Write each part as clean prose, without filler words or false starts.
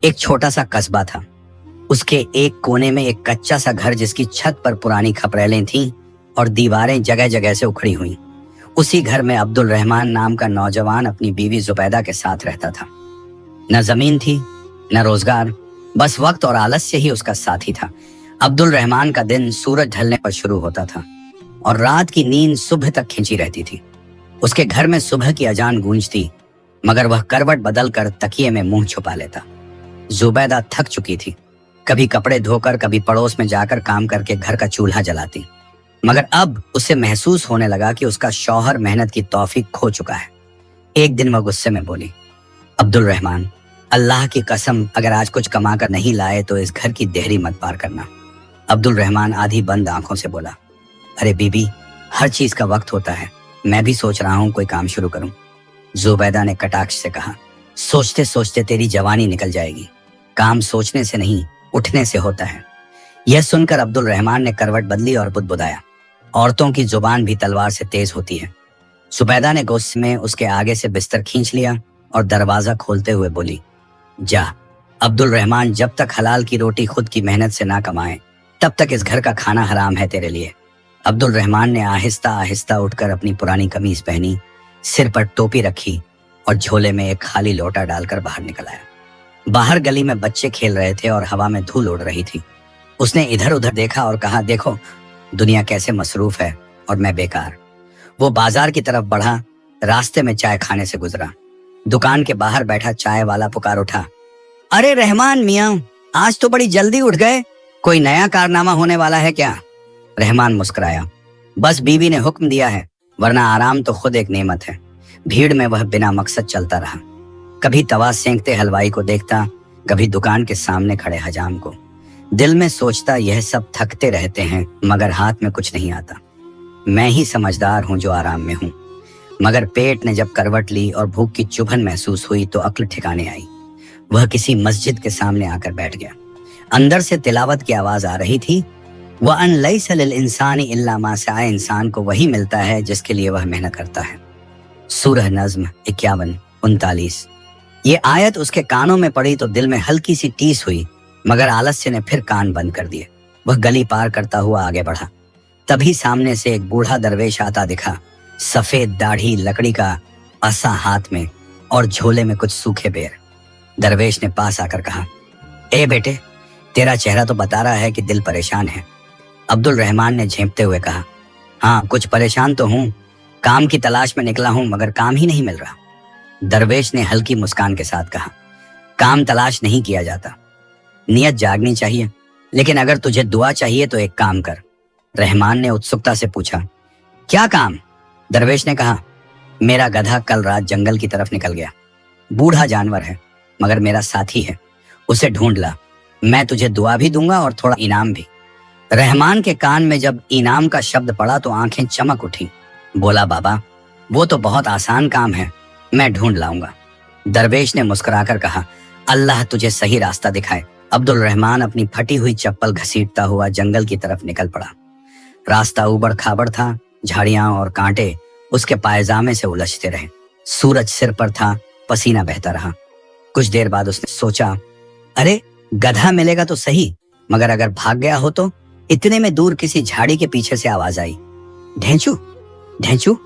एक छोटा सा कस्बा था। उसके एक कोने में एक कच्चा सा घर जिसकी छत पर पुरानी खपरेलें थीं और दीवारें जगह जगह से उखड़ी हुई। उसी घर में अब्दुल रहमान नाम का नौजवान अपनी बीवी जुबैदा के साथ रहता था। न जमीन थी न रोजगार, बस वक्त और आलस्य ही उसका साथी था। अब्दुल रहमान का दिन सूरज ढलने पर शुरू होता था और रात की नींद सुबह तक खिंची रहती थी। उसके घर में सुबह की अजान गूंजती, मगर वह करवट बदल कर तकिए में मुंह छुपा लेता। जुबैदा थक चुकी थी। कभी कपड़े धोकर, कभी पड़ोस में जाकर काम करके घर का चूल्हा जलाती, मगर अब उसे महसूस होने लगा कि उसका शौहर मेहनत की तौफीक खो चुका है। एक दिन वह गुस्से में बोली, अब्दुल रहमान, अल्लाह की कसम, अगर आज कुछ कमा कर नहीं लाए तो इस घर की देहरी मत पार करना। अब्दुल रहमान आधी बंद आंखों से बोला, अरे बीबी, हर चीज का वक्त होता है। मैं भी सोच रहा हूँ कोई काम शुरू करूं। जुबैदा ने कटाक्ष से कहा, सोचते सोचते तेरी जवानी निकल जाएगी। काम सोचने से नहीं, उठने से होता है। यह सुनकर अब्दुल रहमान ने करवट बदली और बुदबुदाया, औरतों की जुबान भी तलवार से तेज होती है। जुबैदा ने गुस्से में उसके आगे से बिस्तर खींच लिया और दरवाजा खोलते हुए बोली, जा, अब्दुल रहमान, जब तक हलाल की रोटी खुद की मेहनत से ना कमाए तब तक इस घर का खाना हराम है तेरे लिए। अब्दुल रहमान ने आहिस्ता आहिस्ता उठकर अपनी पुरानी कमीज पहनी, सिर पर टोपी रखी और झोले में एक खाली लोटा डालकर बाहर निकल आया। बाहर गली में बच्चे खेल रहे थे और हवा में धूल उड़ रही थी। उसने इधर उधर देखा और कहा, देखो दुनिया कैसे मसरूफ है और मैं बेकार। वो बाजार की तरफ बढ़ा। रास्ते में चाय खाने से गुजरा। दुकान के बाहर बैठा चाय वाला पुकार उठा, अरे रहमान मियां, आज तो बड़ी जल्दी उठ गए, कोई नया कारनामा होने वाला है क्या? रहमान मुस्कुराया, बस बीवी ने हुक्म दिया है, वरना आराम तो खुद एक नेमत है। भीड़ में वह बिना मकसद चलता रहा। कभी तवा सेंकते हलवाई को देखता, कभी दुकान के सामने खड़े हजाम को। दिल में सोचता, यह सब थकते रहते हैं मगर हाथ में कुछ नहीं आता। मैं ही समझदार हूं जो आराम में हूं। मगर पेट ने जब करवट ली और भूख की चुभन महसूस हुई तो अक्ल ठिकाने आई। वह किसी मस्जिद के सामने आकर बैठ गया। अंदर से तिलावत की आवाज आ रही थी, वह अन लैसा लिल इंसानी इल्ला मा सआ, इंसान को वही मिलता है जिसके लिए वह मेहनत करता है। सूरह नज्म 51-39। ये आयत उसके कानों में पड़ी तो दिल में हल्की सी टीस हुई, मगर आलस्य ने फिर कान बंद कर दिए। वह गली पार करता हुआ आगे बढ़ा। तभी सामने से एक बूढ़ा दरवेश आता दिखा, सफेद दाढ़ी, लकड़ी का असा हाथ में और झोले में कुछ सूखे बेर। दरवेश ने पास आकर कहा, ए बेटे, तेरा चेहरा तो बता रहा है कि दिल परेशान है। अब्दुल रहमान ने झेंपते हुए कहा, हाँ कुछ परेशान तो हूँ, काम की तलाश में निकला हूँ मगर काम ही नहीं मिल रहा। दरवेश ने हल्की मुस्कान के साथ कहा, काम तलाश नहीं किया जाता, नियत जागनी चाहिए। लेकिन अगर तुझे दुआ चाहिए तो एक काम कर। रहमान ने उत्सुकता से पूछा, क्या काम? दरवेश ने कहा, मेरा गधा कल रात जंगल की तरफ निकल गया। बूढ़ा जानवर है मगर मेरा साथी है, उसे ढूंढ ला। मैं तुझे दुआ भी दूंगा और थोड़ा इनाम भी। रहमान के कान में जब इनाम का शब्द पड़ा तो आंखें चमक उठी। बोला, बाबा वो तो बहुत आसान काम है, मैं ढूंढ लाऊंगा। दरवेश ने मुस्कुराकर कहा, अल्लाह तुझे सही रास्ता दिखाए। अब्दुल रहमान अपनी फटी हुई चप्पल घसीटता हुआ जंगल की तरफ निकल पड़ा। रास्ता उबड़ खाबड़ था, झाड़ियां और कांटे उसके पायजामे से उलझते रहे। सूरज सिर पर था, पसीना बहता रहा। कुछ देर बाद उसने सोचा, अरे गधा मिलेगा तो सही, मगर अगर भाग गया हो तो? इतने में दूर किसी झाड़ी के पीछे से आवाज आई, ढेंचू ढेंचू।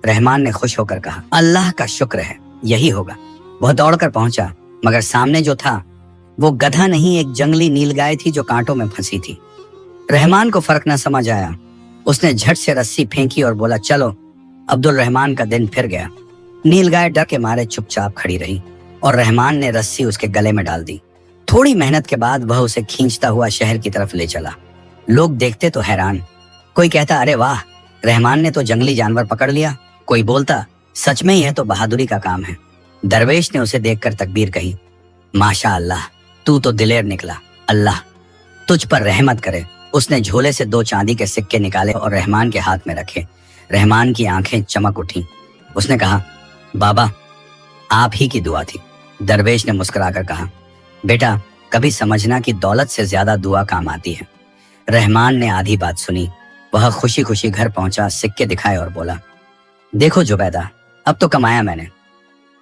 रहमान ने खुश होकर कहा, अल्लाह का शुक्र है, यही होगा। वह दौड़कर पहुंचा, मगर सामने जो था वो गधा नहीं, एक जंगली नीलगाय थी जो कांटों में फंसी थी। रहमान को फर्क न समझ आया। उसने झट से रस्सी फेंकी और बोला, चलो। अब्दुल रहमान का दिन फिर गया। नीलगाय डर के मारे चुपचाप खड़ी रही और रहमान ने रस्सी उसके गले में डाल दी। थोड़ी मेहनत के बाद वह उसे खींचता हुआ शहर की तरफ ले चला। लोग देखते तो हैरान। कोई कहता, अरे वाह, रहमान ने तो जंगली जानवर पकड़ लिया। कोई बोलता, सच में यह तो बहादुरी का काम है। दरवेश ने उसे देखकर तकबीर कही, माशा अल्लाह, तू तो दिलेर निकला, अल्लाह तुझ पर रहमत करे। उसने झोले से 2 चांदी के सिक्के निकाले और रहमान के हाथ में रखे। रहमान की आंखें चमक उठी। उसने कहा, बाबा आप ही की दुआ थी। दरवेश ने मुस्कुराकर कहा, बेटा कभी समझना कि दौलत से ज्यादा दुआ काम आती है। रहमान ने आधी बात सुनी। वह खुशी खुशी घर पहुंचा, सिक्के दिखाए और बोला, देखो जुबैदा, अब तो कमाया मैंने।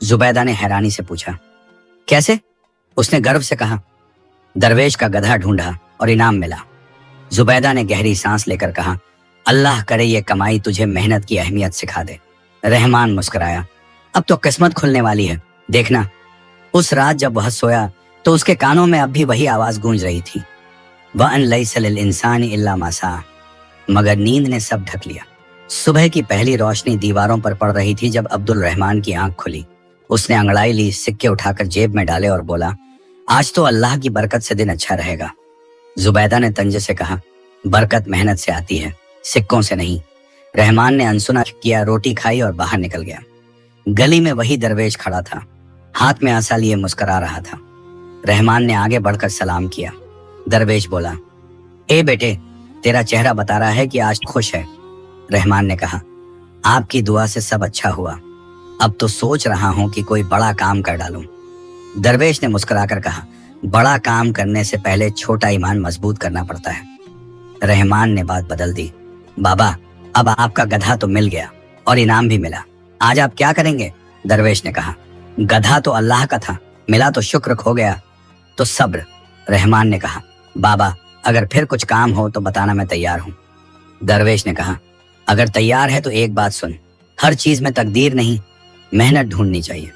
जुबैदा ने हैरानी से पूछा, कैसे? उसने गर्व से कहा। दरवेश का गधा ढूंढा और इनाम मिला। जुबैदा ने गहरी सांस लेकर कहा, अल्लाह करे ये कमाई तुझे मेहनत की अहमियत सिखा दे। रहमान मुस्कुराया, अब तो किस्मत खुलने वाली है, देखना। उस रात जब वह सोया तो उसके कानों में अब भी वही आवाज गूंज रही थी, वअन लैसा लिल इंसानी इल्ला मा सा। मगर नींद ने सब ढक लिया। सुबह की पहली रोशनी दीवारों पर पड़ रही थी जब अब्दुल रहमान की आंख खुली। उसने अंगड़ाई ली, सिक्के उठाकर जेब में डाले और बोला, आज तो अल्लाह की बरकत से दिन अच्छा रहेगा। जुबैदा ने तंजे से कहा, बरकत मेहनत से आती है, सिक्कों से नहीं। रहमान ने अनसुना किया, रोटी खाई और बाहर निकल गया। गली में वही दरवेश खड़ा था, हाथ में आसा लिए मुस्कुरा रहा था। रहमान ने आगे बढ़कर सलाम किया। दरवेश बोला, ए बेटे, तेरा चेहरा बता रहा है कि आज खुश है। रहमान ने कहा, आपकी दुआ से सब अच्छा हुआ, अब तो सोच रहा हूं कि कोई बड़ा काम कर डालूं। दरवेश ने मुस्कुराकर कहा, बड़ा काम करने से पहले छोटा ईमान मजबूत करना पड़ता है। रहमान ने बात बदल दी, बाबा, अब आपका गधा तो मिल गया और इनाम भी मिला, आज आप क्या करेंगे? दरवेश ने कहा, गधा तो अल्लाह का था, मिला तो शुक्र, खो गया तो सब्र। रहमान ने कहा, बाबा, अगर फिर कुछ काम हो तो बताना, मैं तैयार हूं। दरवेश ने कहा, अगर तैयार है तो एक बात सुन, हर चीज में तकदीर नहीं, मेहनत ढूंढनी चाहिए।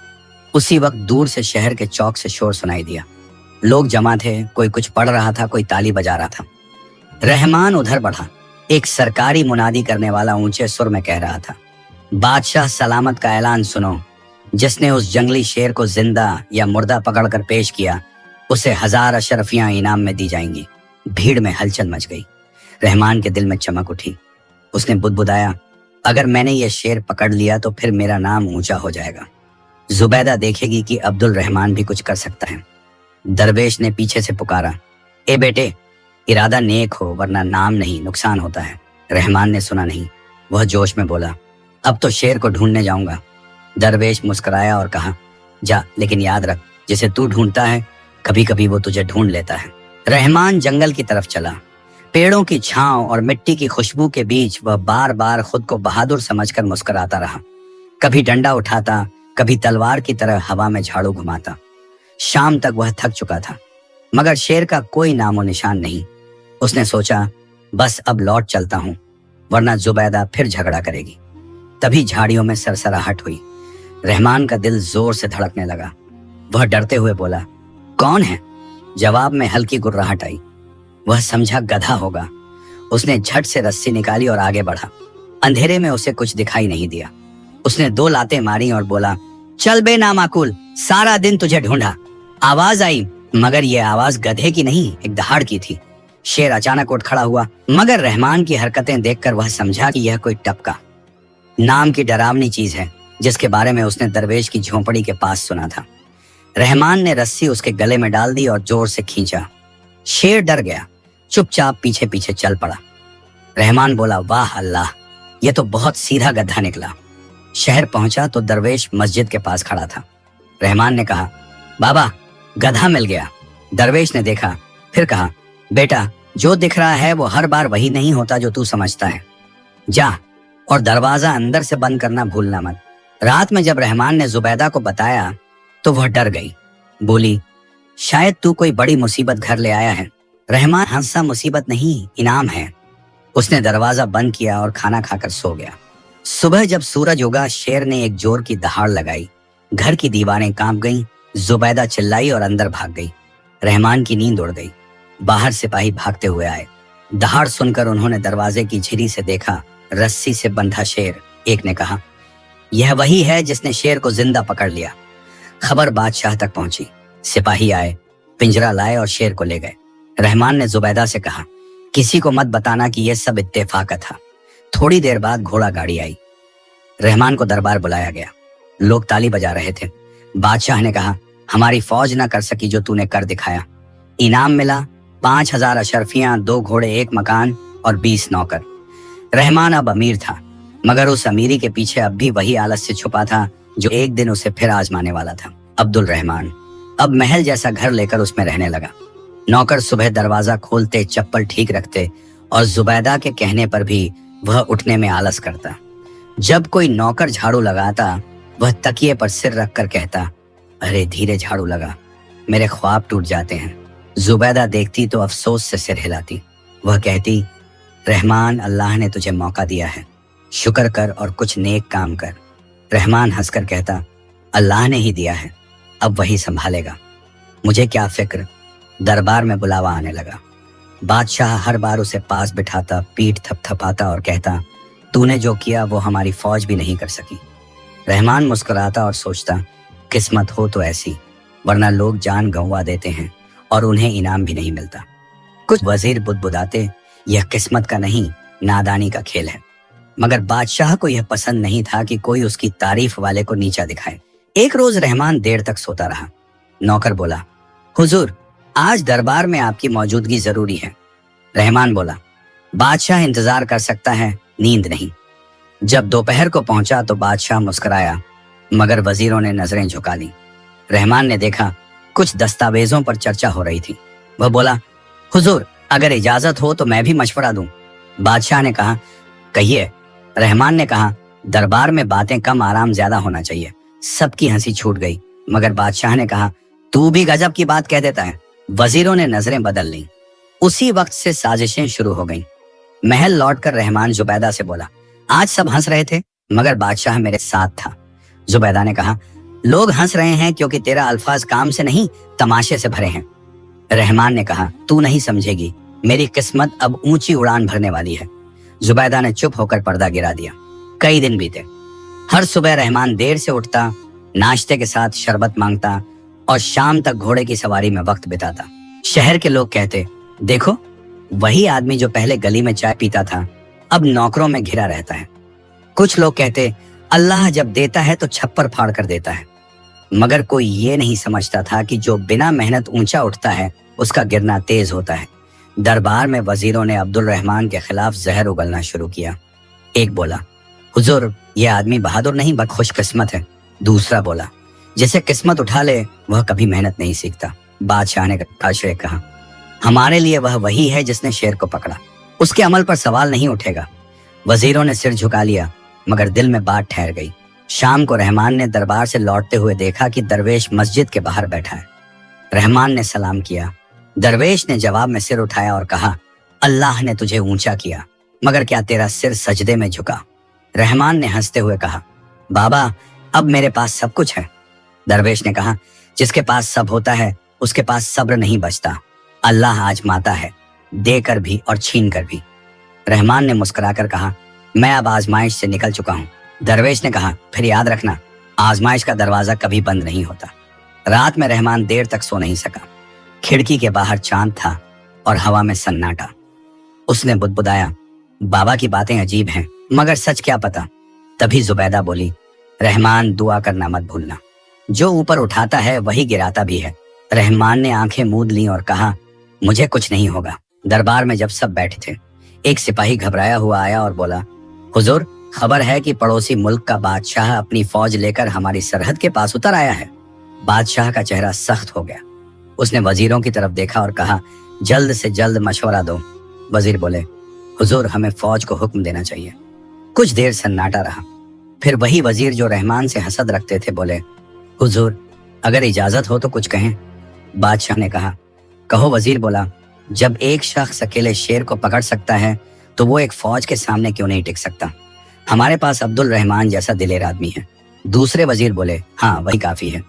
उसी वक्त दूर से शहर के चौक से शोर सुनाई दिया। लोग जमा थे, कोई कुछ पढ़ रहा था, कोई ताली बजा रहा था। रहमान उधर बढ़ा। एक सरकारी मुनादी करने वाला ऊंचे सुर में कह रहा था, बादशाह सलामत का ऐलान सुनो, जिसने उस जंगली शेर को जिंदा या मुर्दा पकड़कर पेश किया उसे 1000 अशरफियां इनाम में दी जाएंगी। भीड़ में हलचल मच गई। रहमान के दिल में चमक उठी। उसने बुदबुदाया, अगर मैंने ये शेर पकड़ लिया तो फिर मेरा नाम ऊंचा हो जाएगा। जुबैदा देखेगी कि अब्दुल रहमान भी कुछ कर सकता है। दरवेश ने पीछे से पुकारा, ए बेटे, इरादा नेक हो वरना नाम नहीं, नुकसान होता है। रहमान ने सुना नहीं। वह जोश में बोला, अब तो शेर को ढूंढने जाऊंगा। दरवेश मुस्कुराया और कहा, जा, लेकिन याद रख, जिसे तू ढूंढता है कभी कभी वो तुझे ढूंढ लेता है। रहमान जंगल की तरफ चला। पेड़ों की छांव और मिट्टी की खुशबू के बीच वह बार बार खुद को बहादुर समझकर मुस्कुराता रहा। कभी डंडा उठाता, कभी तलवार की तरह हवा में झाड़ू घुमाता। शाम तक वह थक चुका था, मगर शेर का कोई नामो निशान नहीं। उसने सोचा, बस अब लौट चलता हूं, वरना जुबैदा फिर झगड़ा करेगी। तभी झाड़ियों में सरसराहट हुई। रहमान का दिल जोर से धड़कने लगा। वह डरते हुए बोला, कौन है? जवाब में हल्की गुर्राहट आई। वह समझा गधा होगा। उसने झट से रस्सी निकाली और आगे बढ़ा। अंधेरे में उसे कुछ दिखाई नहीं दिया। उसने 2 लातें मारी और बोला, चल बे नामाकुल, सारा दिन तुझे ढूंढा। आवाज आई, मगर यह आवाज गधे की नहीं, एक दहाड़ की थी। शेर अचानक उठ खड़ा हुआ, मगर रहमान की हरकतें देखकर वह समझा कि यह कोई टपका नाम की डरावनी चीज है, जिसके बारे में उसने दरवेश की झोंपड़ी के पास सुना था। रहमान ने रस्सी उसके गले में डाल दी और जोर से खींचा। शेर डर गया, चुपचाप पीछे पीछे चल पड़ा। रहमान बोला, वाह अल्लाह, यह तो बहुत सीधा गधा निकला। शहर पहुंचा तो दरवेश मस्जिद के पास खड़ा था। रहमान ने कहा, बाबा, गधा मिल गया। दरवेश ने देखा, फिर कहा, बेटा, जो दिख रहा है वो हर बार वही नहीं होता जो तू समझता है। जा, और दरवाजा अंदर से बंद करना भूलना मत। रात में जब रहमान ने जुबैदा को बताया तो वह डर गई। बोली, शायद तू कोई बड़ी मुसीबत घर ले आया है। रहमान हंसा, मुसीबत नहीं, इनाम है। उसने दरवाजा बंद किया और खाना खाकर सो गया। सुबह जब सूरज उगा, शेर ने एक जोर की दहाड़ लगाई। घर की दीवारें कांप गईं। जुबैदा चिल्लाई और अंदर भाग गई। रहमान की नींद उड़ गई। बाहर सिपाही भागते हुए आए। दहाड़ सुनकर उन्होंने दरवाजे की झिरी से देखा, रस्सी से बंधा शेर। एक ने कहा, यह वही है जिसने शेर को जिंदा पकड़ लिया। खबर बादशाह तक पहुंची। सिपाही आए, पिंजरा लाए और शेर को ले गए। रहमान ने जुबैदा से कहा, किसी को मत बताना कि यह सब इत्तेफाक था। थोड़ी देर बाद घोड़ा गाड़ी आई। रहमान को दरबार बुलाया गया। लोग ताली बजा रहे थे। बादशाह ने कहा, हमारी फौज न कर सकी जो तूने कर दिखाया। इनाम मिला 5000 अशरफियां, 2 घोड़े, 1 मकान और 20 नौकर। रहमान अब अमीर था, मगर उस अमीरी के पीछे अब भी वही आलस्य छुपा था जो एक दिन उसे फिर आजमाने वाला था। अब्दुल रहमान अब महल जैसा घर लेकर उसमें रहने लगा। नौकर सुबह दरवाजा खोलते, चप्पल ठीक रखते और जुबैदा के कहने पर भी वह उठने में आलस करता। जब कोई नौकर झाड़ू लगाता, वह तकिए पर सिर रखकर कहता, अरे धीरे झाड़ू लगा। मेरे ख्वाब टूट जाते हैं। जुबैदा देखती तो अफसोस से सिर हिलाती। वह कहती, रहमान, अल्लाह ने तुझे मौका दिया है, शुक्र कर और कुछ नेक काम कर। रहमान हंसकर कहता, अल्लाह ने ही दिया है, अब वही संभालेगा, मुझे क्या फिक्र। दरबार में बुलावा आने लगा। बादशाह हर बार उसे पास बिठाता, पीठ थपथपाता और कहता, तूने जो किया वो हमारी फौज भी नहीं कर सकी। रहमान मुस्कुराता और सोचता, किस्मत हो तो ऐसी, वरना लोग जान गंवा देते हैं और उन्हें इनाम भी नहीं मिलता। कुछ वजीर बुदबुदाते, यह किस्मत का नहीं, नादानी का खेल है। मगर बादशाह को यह पसंद नहीं था कि कोई उसकी तारीफ वाले को नीचा दिखाए। एक रोज रहमान देर तक सोता रहा। नौकर बोला, हुजूर, आज दरबार में आपकी मौजूदगी जरूरी है। रहमान बोला, बादशाह इंतजार कर सकता है, नींद नहीं। जब दोपहर को पहुंचा तो बादशाह मुस्कुराया, मगर वजीरों ने नजरें झुका ली। रहमान ने देखा कुछ दस्तावेजों पर चर्चा हो रही थी। वह बोला, हुजूर, अगर इजाजत हो तो मैं भी मशवरा दूं। बादशाह ने कहा, कहिए। रहमान ने कहा, दरबार में बातें कम, आराम ज्यादा होना चाहिए। सबकी हंसी छूट गई, मगर बादशाह ने कहा, तू भी गजब की बात कह देता है। वजीरों ने नजरें बदल लीं। उसी वक्त से साजिशें शुरू हो गईं। महल लौटकर रहमान जुबैदा से बोला, आज सब हंस रहे थे, मगर बादशाह मेरे साथ था। जुबैदा ने कहा, लोग हंस रहे हैं क्योंकि तेरा अल्फाज काम से नहीं, तमाशे से भरे हैं। रहमान ने कहा, तू नहीं समझेगी, मेरी किस्मत अब ऊंची उड़ान भरने वाली है। जुबैदा ने चुप होकर पर्दा गिरा दिया। कई दिन बीते। हर सुबह रहमान देर से उठता, नाश्ते के साथ शरबत मांगता और शाम तक घोड़े की सवारी में वक्त बिताता। शहर के लोग कहते, देखो, वही आदमी जो पहले गली में चाय पीता था अब नौकरों में घिरा रहता है। कुछ लोग कहते, अल्लाह जब देता है तो छप्पर फाड़ कर देता है। मगर कोई ये नहीं समझता था कि जो बिना मेहनत ऊंचा उठता है उसका गिरना तेज होता है। दरबार में वजीरों ने अब्दुल रहमान के खिलाफ जहर उगलना शुरू किया। एक बोला, हुजूर, यह आदमी बहादुर नहीं बल्कि खुशकिस्मत है। दूसरा बोला, जिसे किस्मत उठा ले वह कभी मेहनत नहीं सीखता। बादशाह ने आश्चर्य कहा, हमारे लिए वह वही है जिसने शेर को पकड़ा, उसके अमल पर सवाल नहीं उठेगा। वजीरों ने सिर झुका लिया, मगर दिल में बात ठहर गई। शाम को रहमान ने दरबार से लौटते हुए देखा कि दरवेश मस्जिद के बाहर बैठा है। रहमान ने सलाम किया। दरवेश ने जवाब में सिर उठाया और कहा, अल्लाह ने तुझे ऊंचा किया, मगर क्या तेरा सिर सजदे में झुका? रहमान ने हंसते हुए कहा, बाबा, अब मेरे पास सब कुछ है। दरवेश ने कहा, जिसके पास सब होता है उसके पास सब्र नहीं बचता। अल्लाह आजमाता है, देकर भी और छीन कर भी। रहमान ने मुस्कुराकर कहा, मैं अब आजमाइश से निकल चुका हूँ। दरवेश ने कहा, फिर याद रखना, आजमाइश का दरवाजा कभी बंद नहीं होता। रात में रहमान देर तक सो नहीं सका। खिड़की के बाहर चांद था और हवा में सन्नाटा। उसने बुदबुदाया, बाबा की बातें अजीब हैं, मगर सच क्या पता। तभी जुबैदा बोली, रहमान, दुआ करना मत भूलना, जो ऊपर उठाता है वही गिराता भी है। रहमान ने आंखें मूंद लीं और कहा, मुझे कुछ नहीं होगा। दरबार में जब सब बैठे थे, एक सिपाही घबराया हुआ आया और बोला, हुजूर, खबर है कि पड़ोसी मुल्क का बादशाह अपनी फौज लेकर हमारी सरहद के पास उतर आया है। बादशाह का चेहरा सख्त हो गया। उसने वजीरों की तरफ देखा और कहा, जल्द से जल्द मशवरा दो। वजीर बोले, हुजूर, हमें फौज को हुक्म देना चाहिए। कुछ देर सन्नाटा रहा। फिर वही वजीर जो रहमान से हसद रखते थे बोले, हुजूर, अगर इजाजत हो तो कुछ कहें। बादशाह ने कहा, कहो। वजीर बोला, जब एक शख्स अकेले शेर को पकड़ सकता है तो वो एक फौज के सामने क्यों नहीं टिक सकता? हमारे पास अब्दुल रहमान जैसा दिलेर आदमी है। दूसरे वजीर बोले, हाँ, वही काफी है।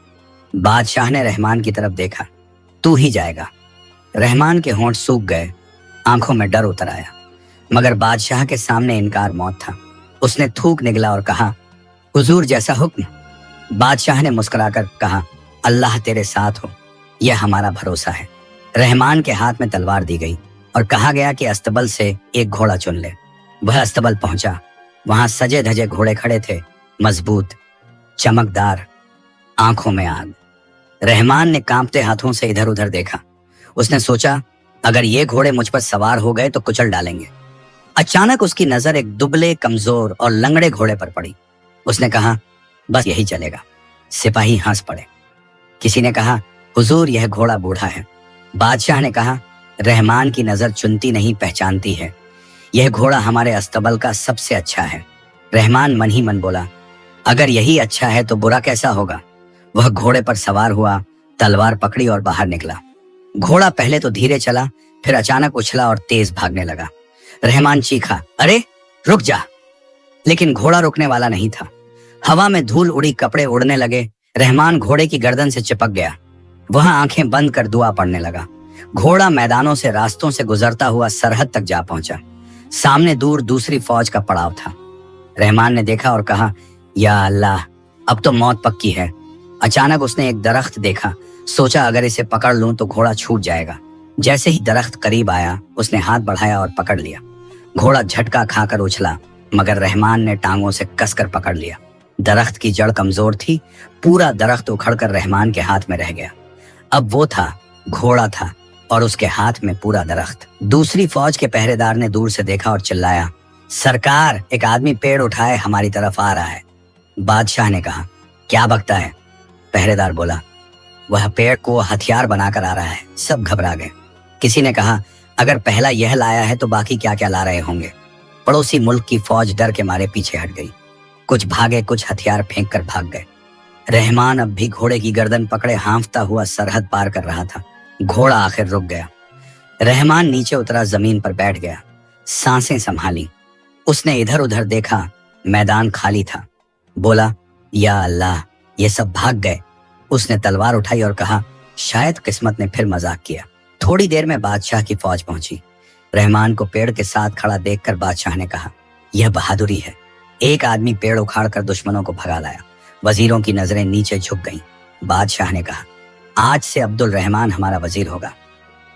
बादशाह ने रहमान की तरफ देखा, तू ही जाएगा। रहमान के होंठ सूख गए, आंखों में डर उतर आया, मगर बादशाह के सामने इनकार मौत था। उसने थूक निगला और कहा, हुजूर, जैसा हुक्म। बादशाह ने मुस्कुराकर कहा, अल्लाह तेरे साथ हो, यह हमारा भरोसा है। रहमान के हाथ में तलवार दी गई और कहा गया कि अस्तबल से एक घोड़ा चुन ले। वह अस्तबल पहुंचा। वहां सजे धजे घोड़े खड़े थे, मजबूत, चमकदार, आंखों में आग। रहमान ने कांपते हाथों से इधर उधर देखा। उसने सोचा, अगर ये घोड़े मुझ पर सवार हो गए तो कुचल डालेंगे। अचानक उसकी नजर एक दुबले, कमजोर और लंगड़े घोड़े पर पड़ी। उसने कहा, बस यही चलेगा। सिपाही हंस पड़े। किसी ने कहा, हुजूर, यह घोड़ा बूढ़ा है। बादशाह ने कहा, रहमान की नजर चुनती नहीं, पहचानती है। यह घोड़ा हमारे अस्तबल का सबसे अच्छा है। रहमान मन ही मन बोला, अगर यही अच्छा है तो बुरा कैसा होगा? वह घोड़े पर सवार हुआ तलवार पकड़ी और बाहर निकला। घोड़ा पहले तो धीरे चला, फिर अचानक उछला और तेज भागने लगा। रहमान चीखा, अरे रुक जा! लेकिन घोड़ा रुकने वाला नहीं था। हवा में धूल उड़ी, कपड़े उड़ने लगे। रहमान घोड़े की गर्दन से चिपक गया। वह आंखें बंद कर दुआ पढ़ने लगा। घोड़ा मैदानों से, रास्तों से गुजरता हुआ सरहद तक जा पहुंचा। सामने दूर दूसरी फौज का पड़ाव था। रहमान ने देखा और कहा, या अल्लाह, अब तो मौत पक्की है। अचानक उसने एक दरख्त देखा। सोचा अगर इसे पकड़ लूं तो घोड़ा छूट जाएगा। जैसे ही दरख्त करीब आया, उसने हाथ बढ़ाया और पकड़ लिया। घोड़ा झटका खाकर उछला, मगर रहमान ने टांगों से कसकर पकड़ लिया। दरख्त की जड़ कमजोर थी। पूरा दरख्त उखड़कर रहमान के हाथ में रह गया। अब वो था, घोड़ा था और उसके हाथ में पूरा दरख्त। दूसरी फौज के पहरेदार ने दूर से देखा और चिल्लाया, सरकार, एक आदमी पेड़ उठाए हमारी तरफ आ रहा है। बादशाह ने कहा, क्या बकता है? पहरेदार बोला, वह पेड़ को हथियार बनाकर आ रहा है। सब घबरा गए। किसी ने कहा, अगर पहला यह लाया है तो बाकी क्या क्या ला रहे होंगे। पड़ोसी मुल्क की फौज डर के मारे पीछे हट गई। कुछ भागे, कुछ हथियार फेंक कर भाग गए। रहमान अब भी घोड़े की गर्दन पकड़े हांफता हुआ सरहद पार कर रहा था। घोड़ा आखिर रुक गया। रहमान नीचे उतरा, जमीन पर बैठ गया। सांसें संभाली। उसने इधर उधर देखा, मैदान खाली था। बोला, या अल्लाह, ये सब भाग गए। उसने तलवार उठाई और कहा, शायद किस्मत ने फिर मजाक किया। थोड़ी देर में बादशाह की फौज पहुंची। रहमान को पेड़ के साथ खड़ा देखकर बादशाह ने कहा, यह बहादुरी है। एक आदमी पेड़ उखाड़कर दुश्मनों को भगा लाया। वजीरों की नजरें नीचे झुक गईं। बादशाह ने कहा, आज से अब्दुल रहमान हमारा वजीर होगा।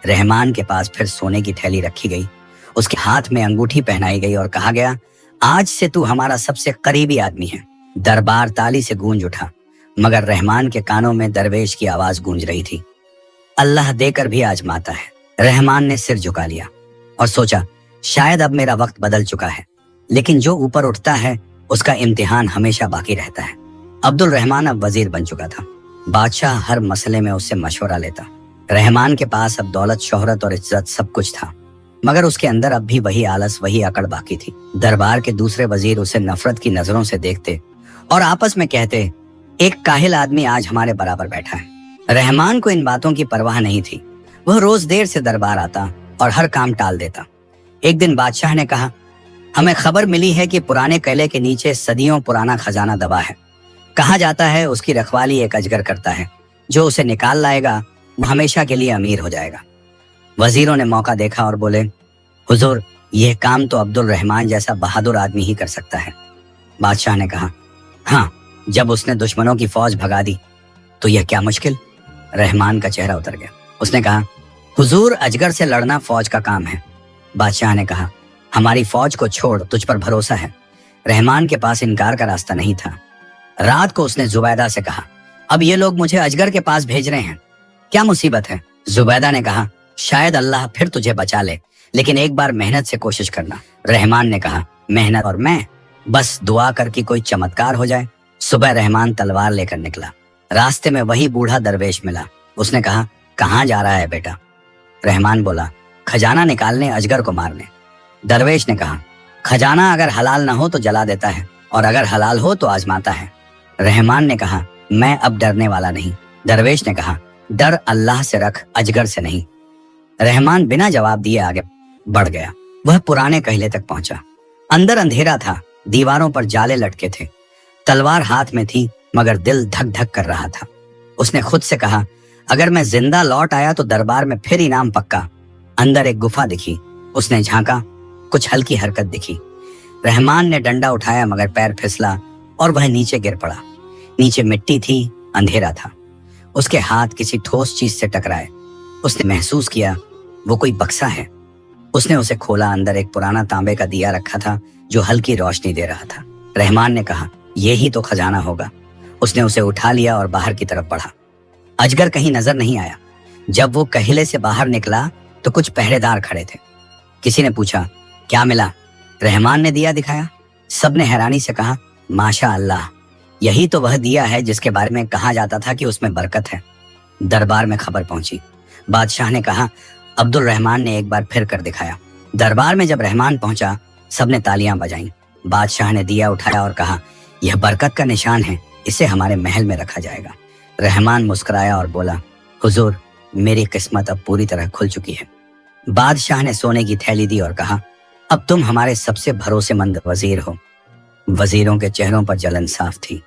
रहमान के पास फिर सोने की थैली रखी गई। उसके हाथ में अंगूठी पहनाई गई और कहा गया, आज से तू हमारा सबसे करीबी आदमी है। दरबार ताली से गूंज उठा, मगर रहमान के कानों में दरवेश की आवाज गूंज रही थी, अल्लाह देकर भी आजमाता है। रहमान ने सिर झुका लिया और सोचा, शायद अब मेरा वक्त बदल चुका है, लेकिन जो ऊपर उठता है उसका इम्तिहान हमेशा बाकी रहता है। अब्दुल रहमान अब वजीर बन चुका था। बादशाह हर मसले में उससे मशवरा लेता। रहमान के पास अब दौलत, शोहरत और इज्जत सब कुछ था, मगर उसके अंदर अब भी वही आलस, वही अकड़ बाकी थी। दरबार के दूसरे वजीर उसे नफरत की नजरों से देखते और आपस में कहते, एक काहिल आदमी आज हमारे बराबर बैठा है। रहमान को इन बातों की परवाह नहीं थी। वह रोज देर से दरबार आता और हर काम टाल देता। एक दिन बादशाह ने कहा, हमें खबर मिली है कि पुराने किले के नीचे सदियों पुराना खजाना दबा है। कहा जाता है उसकी रखवाली एक अजगर करता है। जो उसे निकाल लाएगा वो हमेशा के लिए अमीर हो जाएगा। वजीरों ने मौका देखा और बोले, हुजूर, यह काम तो अब्दुल रहमान जैसा बहादुर आदमी ही कर सकता है। बादशाह ने कहा, हाँ, जब उसने दुश्मनों की फौज भगा दी तो यह क्या मुश्किल। रहमान का चेहरा उतर गया। उसने कहा, हुजूर, अजगर से लड़ना फौज का काम है। बादशाह ने कहा, हमारी फौज को छोड़, तुझ पर भरोसा है। रहमान के पास इनकार का रास्ता नहीं था। रात को उसने जुबैदा से कहा, अब ये लोग मुझे अजगर के पास भेज रहे हैं, क्या मुसीबत है। जुबैदा ने कहा, शायद अल्लाह फिर तुझे बचा ले, लेकिन एक बार मेहनत से कोशिश करना। रहमान ने कहा, मेहनत और मैं, बस दुआ कर कि कोई चमत्कार हो जाए। सुबह रहमान तलवार लेकर निकला। रास्ते में वही बूढ़ा दरवेश मिला। उसने कहा, कहाँ जा रहा है बेटा? रहमान बोला, खजाना निकालने, अजगर को मारने। दरवेश ने कहा, खजाना अगर हलाल ना हो तो जला देता है, और अगर हलाल हो तो आजमाता है। रहमान ने कहा, मैं अब डरने वाला नहीं। दरवेश ने कहा, डर अल्लाह से रख, अजगर से नहीं। रहमान बिना जवाब दिए आगे बढ़ गया। वह पुराने किले तक पहुंचा। अंदर अंधेरा था, दीवारों पर जाले लटके थे। तलवार हाथ में थी, मगर दिल धक धक कर रहा था। उसने खुद से कहा, अगर मैं जिंदा लौट आया तो दरबार में फिर इनाम पक्का। अंदर एक गुफा दिखी। उसने झांका, कुछ हल्की हरकत दिखी। रहमान ने डंडा उठाया, मगर पैर फिसला और वह नीचे गिर पड़ा। नीचे मिट्टी थी, अंधेरा था। उसके हाथ किसी ठोस चीज से टकराए। उसने महसूस किया वो कोई बक्सा है। उसने उसे खोला। अंदर एक पुराना तांबे का दिया रखा था जो हल्की रोशनी दे रहा था। रहमान ने कहा, यही तो खजाना होगा। उसने उसे उठा लिया और बाहर की तरफ बढ़ा। अजगर कहीं नजर नहीं आया। जब वो किले से बाहर निकला तो कुछ पहरेदार खड़े थे। किसी ने पूछा, क्या मिला? रहमान ने दिया दिखाया। सबने हैरानी से कहा, माशा अल्लाह, यही तो वह दिया है जिसके बारे में कहा जाता था कि उसमें बरकत है। दरबार में खबर पहुंची। बादशाह ने कहा, अब्दुल रहमान ने एक बार फिर कर दिखाया। दरबार में जब रहमान पहुंचा, सबने तालियां बजाईं। बादशाह ने दिया उठाया और कहा, यह बरकत का निशान है, इसे हमारे महल में रखा जाएगा। रहमान मुस्कुराया और बोला, हुजूर, मेरी किस्मत अब पूरी तरह खुल चुकी है। बादशाह ने सोने की थैली दी और कहा, अब तुम हमारे सबसे भरोसेमंद वजीर हो। वजीरों के चेहरों पर जलन साफ थी।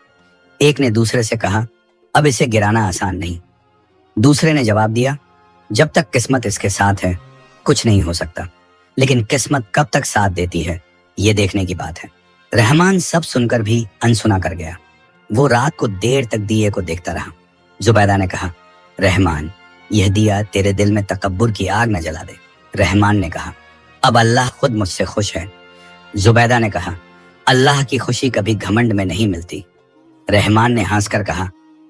एक ने दूसरे से कहा, अब इसे गिराना आसान नहीं। दूसरे ने जवाब दिया, जब तक किस्मत इसके साथ है कुछ नहीं हो सकता, लेकिन किस्मत कब तक साथ देती है ये देखने की बात है। रहमान सब सुनकर भी अनसुना कर गया। वो रात को देर तक दिए को देखता रहा। जुबैदा ने कहा, रहमान, यह दिया तेरे दिल में तकब्बुर की आग न जला दे। रहमान ने कहा, अब अल्लाह खुद मुझसे खुश है। जुबैदा ने कहा, अल्लाह की खुशी कभी घमंड में नहीं मिलती। रहमान ने हंसकर कहा,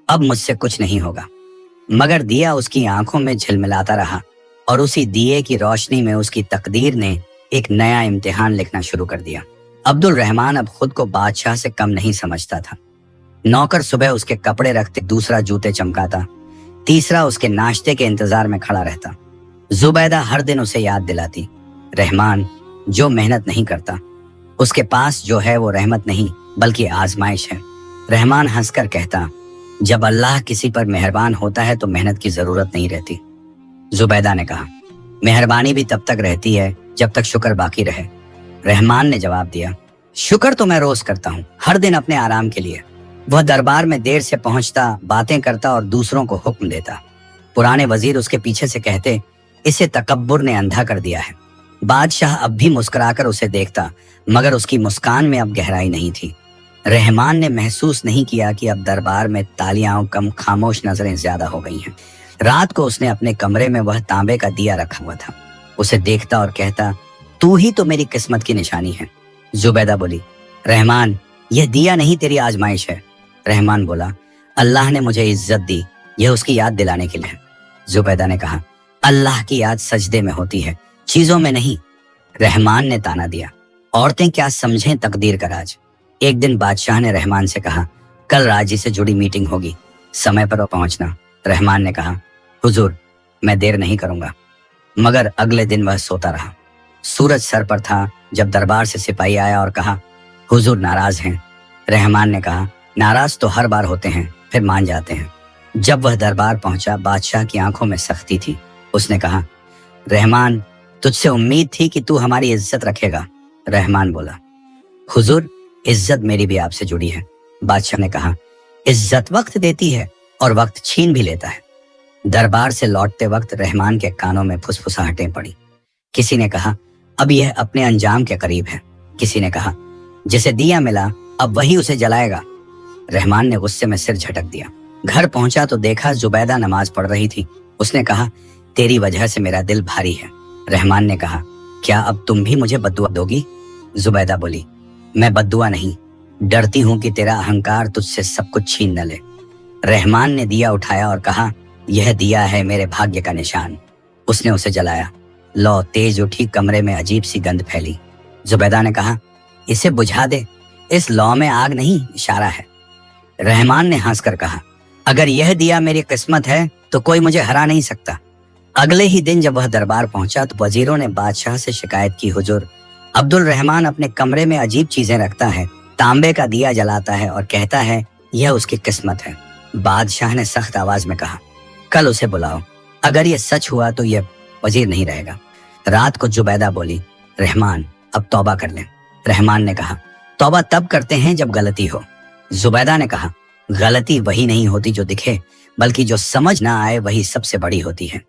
अब मुझसे कुछ नहीं होगा। मगर दिया उसकी आंखों में झिलमिलाता रहा और उसी दिए की रोशनी में उसकी तकदीर ने एक नया इम्तिहान लिखना शुरू कर दिया। अब्दुल रहमान अब खुद को बादशाह से कम नहीं समझता था। नौकर सुबह उसके कपड़े रखते, दूसरा जूते चमकाता, तीसरा उसके नाश्ते के इंतजार में खड़ा रहता। जुबैदा हर दिन उसे याद दिलाती, रहमान जो मेहनत नहीं करता उसके पास जो है वो रहमत नहीं बल्कि आजमाइश है। रहमान हंसकर कहता, जब अल्लाह किसी पर मेहरबान होता है तो मेहनत की जरूरत नहीं रहती। जुबैदा ने कहा, मेहरबानी भी तब तक रहती है जब तक शुक्र बाकी रहे। रहमान ने जवाब दिया, शुक्र तो मैं रोज करता हूँ, हर दिन अपने आराम के लिए। वह दरबार में देर से पहुंचता, बातें करता और दूसरों को हुक्म देता। पुराने वजीर उसके पीछे से कहते, इसे तकब्बुर ने अंधा कर दिया है। बादशाह अब भी मुस्कुराकर उसे देखता, मगर उसकी मुस्कान में अब गहराई नहीं थी। रहमान ने महसूस नहीं किया कि अब दरबार में तालियां कम, खामोश नजरें ज्यादा हो गई हैं। रात को उसने अपने कमरे में वह तांबे का दिया रखा हुआ था। उसे देखता और कहता, तू ही तो मेरी किस्मत की निशानी है। जुबैदा बोली, रहमान, यह दिया नहीं तेरी आजमाइश है। रहमान बोला, अल्लाह ने मुझे इज्जत दी, यह उसकी याद दिलाने के लिए है। जुबैदा ने कहा, अल्लाह की याद सजदे में होती है, चीजों में नहीं। रहमान ने ताना दिया, औरतें क्या समझें तकदीर का राज। एक दिन बादशाह ने रहमान से कहा, कल राजी से जुड़ी मीटिंग होगी, समय पर पहुंचना। रहमान ने कहा, हुजूर, मैं देर नहीं करूंगा। मगर अगले दिन वह सोता रहा। सूरज सर पर था जब दरबार से सिपाही आया और कहा, हुजूर नाराज हैं। रहमान ने कहा, नाराज तो हर बार होते हैं, फिर मान जाते हैं। जब वह दरबार पहुंचा, बादशाह की आंखों में सख्ती थी। उसने कहा, रहमान, तुझसे उम्मीद थी कि तू हमारी इज्जत रखेगा। रहमान बोला, हुजूर, इज्जत मेरी भी आपसे जुड़ी है। बादशाह ने कहा, इज्जत वक्त देती है और वक्त छीन भी लेता है। दरबार से लौटते वक्त रहमान के कानों में फुसफुसाहटें पड़ी। किसी ने कहा, अब यह अपने अंजाम के करीब है। किसी ने कहा, जिसे दिया मिला अब वही उसे जलाएगा। रहमान ने गुस्से में सिर झटक दिया। घर पहुंचा तो देखा जुबैदा नमाज पढ़ रही थी। उसने कहा, तेरी वजह से मेरा दिल भारी है। रहमान ने कहा, क्या अब तुम भी मुझे बद्दुआ दोगी? जुबैदा बोली, मैं बद्दुआ नहीं, डरती हूं कि तेरा अहंकार तुझसे सब कुछ छीन न ले। रहमान ने दिया उठाया और कहा, यह दिया है मेरे भाग्य का निशान। उसने उसे जलाया। लौ तेज उठी, कमरे में अजीब सी गंध फैली। जुबैदा ने कहा, इसे बुझा दे, इस लौ में आग नहीं, इशारा है। रहमान ने हंसकर कहा, अगर यह दिया मेरी किस्मत है तो कोई मुझे हरा नहीं सकता। अगले ही दिन जब वह दरबार पहुंचा तो वजीरों ने बादशाह से शिकायत की, हुजूर, अब्दुल रहमान अपने कमरे में अजीब चीजें रखता है, तांबे का दिया जलाता है और कहता है यह उसकी किस्मत है। बादशाह ने सख्त आवाज में कहा, कल उसे बुलाओ, अगर यह सच हुआ तो यह वजीर नहीं रहेगा। रात को जुबैदा बोली, रहमान, अब तौबा कर लें। रहमान ने कहा, तौबा तब करते हैं जब गलती हो। जुबैदा ने कहा, गलती वही नहीं होती जो दिखे, बल्कि जो समझ ना आए वही सबसे बड़ी होती है।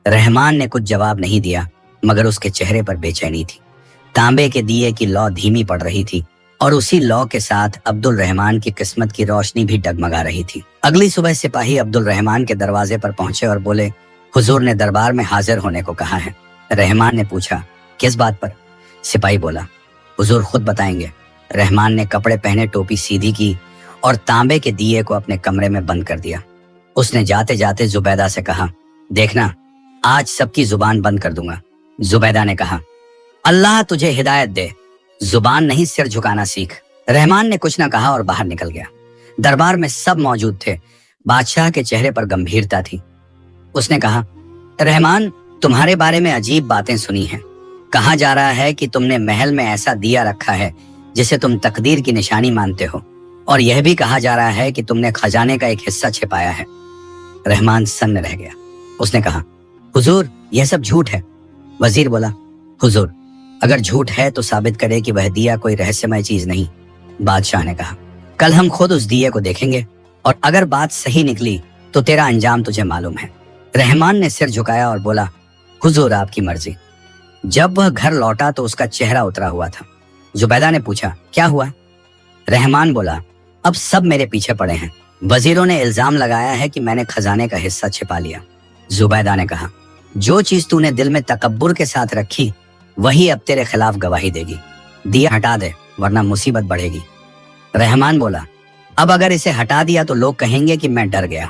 रहमान ने कुछ जवाब नहीं दिया, मगर उसके चेहरे पर बेचैनी थी। तांबे के दिए की लौ धीमी पड़ रही थी और उसी लौ के साथ अब्दुल रहमान की किस्मत की रोशनी भी डगमगा रही थी। अगली सुबह सिपाही अब्दुल रहमान के दरवाजे पर पहुंचे और बोले, हुजूर ने दरबार में हाजिर होने को कहा है। रहमान ने पूछा, किस बात पर? सिपाही बोला, हुजूर खुद बताएंगे। रहमान ने कपड़े पहने, टोपी सीधी की और तांबे के दिए को अपने कमरे में बंद कर दिया। उसने जाते जाते जुबैदा से कहा, देखना, आज सबकी जुबान बंद कर दूंगा। जुबैदा ने कहा, अल्लाह तुझे हिदायत दे, जुबान नहीं सिर झुकाना सीख। रहमान ने कुछ न कहा और बाहर निकल गया। दरबार में सब मौजूद थे। बादशाह के चेहरे पर गंभीरता थी। उसने कहा, रहमान, तुम्हारे बारे में अजीब बातें सुनी हैं। कहा जा रहा है कि तुमने महल में ऐसा दिया रखा है जिसे तुम तकदीर की निशानी मानते हो, और यह भी कहा जा रहा है कि तुमने खजाने का एक हिस्सा छिपाया है। रहमान सन्न रह गया। उसने कहा, हुजूर यह सब झूठ है। वजीर बोला, हुजूर अगर झूठ है तो साबित करे कि वह दिया कोई रहस्यमय चीज नहीं। बादशाह ने कहा, कल हम खुद उस दिए को देखेंगे और अगर बात सही निकली तो तेरा अंजाम तुझे मालूम है। रहमान ने सिर झुकाया और बोला, हुजूर आपकी मर्जी। जब वह घर लौटा तो उसका चेहरा उतरा हुआ था। जुबैदा ने पूछा, क्या हुआ? रहमान बोला, अब सब मेरे पीछे पड़े हैं। वजीरों ने इल्जाम लगाया है कि मैंने खजाने का हिस्सा छिपा लिया। जुबैदा ने कहा, जो चीज तूने दिल में तकब्बुर के साथ रखी वही अब तेरे खिलाफ गवाही देगी। दिया हटा दे वरना मुसीबत बढ़ेगी। रहमान बोला, अब अगर इसे हटा दिया तो लोग कहेंगे कि मैं डर गया।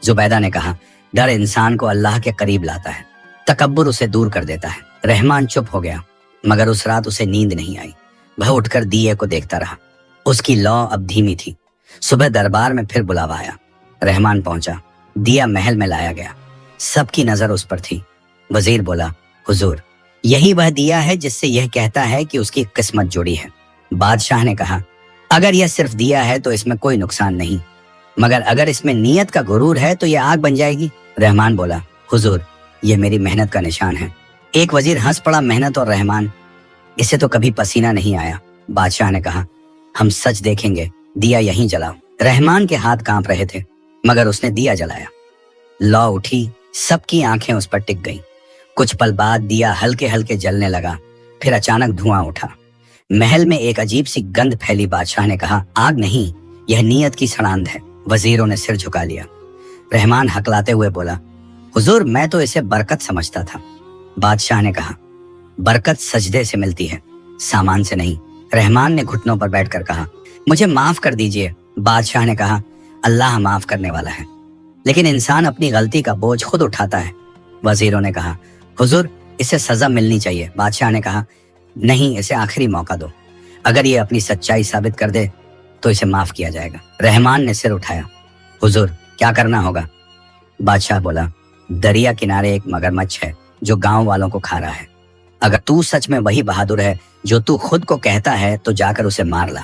जुबैदा ने कहा, डर इंसान को अल्लाह के करीब लाता है, तकब्बुर उसे दूर कर देता है। रहमान चुप हो गया, मगर उस रात उसे नींद नहीं आई। वह उठकर दिए को देखता रहा। उसकी लौ अब धीमी थी। सुबह दरबार में फिर बुलावा आया। रहमान पहुंचा। दिया महल में लाया गया। सबकी नजर उस पर थी। वजीर बोला, हुजूर यही वह दिया है जिससे यह कहता है कि उसकी किस्मत जुड़ी है। बादशाह ने कहा, अगर यह सिर्फ दिया है तो इसमें कोई नुकसान नहीं, मगर अगर इसमें नीयत का गुरूर है तो यह आग बन जाएगी। रहमान बोला, हुजूर यह मेरी मेहनत का निशान है। एक वजीर हंस पड़ा, मेहनत और रहमान, इसे तो कभी पसीना नहीं आया। बादशाह ने कहा, हम सच देखेंगे, दिया यहीं जलाओ। रहमान के हाथ कांप रहे थे, मगर उसने दिया जलाया। लौ उठी, सबकी आंखें उस पर टिक गईं। कुछ पल बाद दिया हल्के हल्के जलने लगा, फिर अचानक धुआं उठा। महल में एक अजीब सी गंध फैली। बादशाह ने कहा, आग नहीं, यह नीयत की सड़ांध है। वजीरों ने सिर झुका लिया। रहमान हकलाते हुए बोला, हुजूर मैं तो इसे बरकत समझता था। बादशाह ने कहा, बरकत सजदे से मिलती है, सामान से नहीं। रहमान ने घुटनों पर बैठकर कहा, मुझे माफ कर दीजिए। बादशाह ने कहा, अल्लाह माफ करने वाला है, लेकिन इंसान अपनी गलती का बोझ खुद उठाता है। वजीरों ने कहा, हुजूर इसे सजा मिलनी चाहिए। बादशाह ने कहा, नहीं, इसे आखिरी मौका दो। अगर ये अपनी सच्चाई साबित कर दे तो इसे माफ किया जाएगा। रहमान ने सिर उठाया। हुजूर क्या करना होगा? बादशाह बोला, दरिया किनारे एक मगरमच्छ है जो गांव वालों को खा रहा है। अगर तू सच में वही बहादुर है जो तू खुद को कहता है तो जाकर उसे मार ला।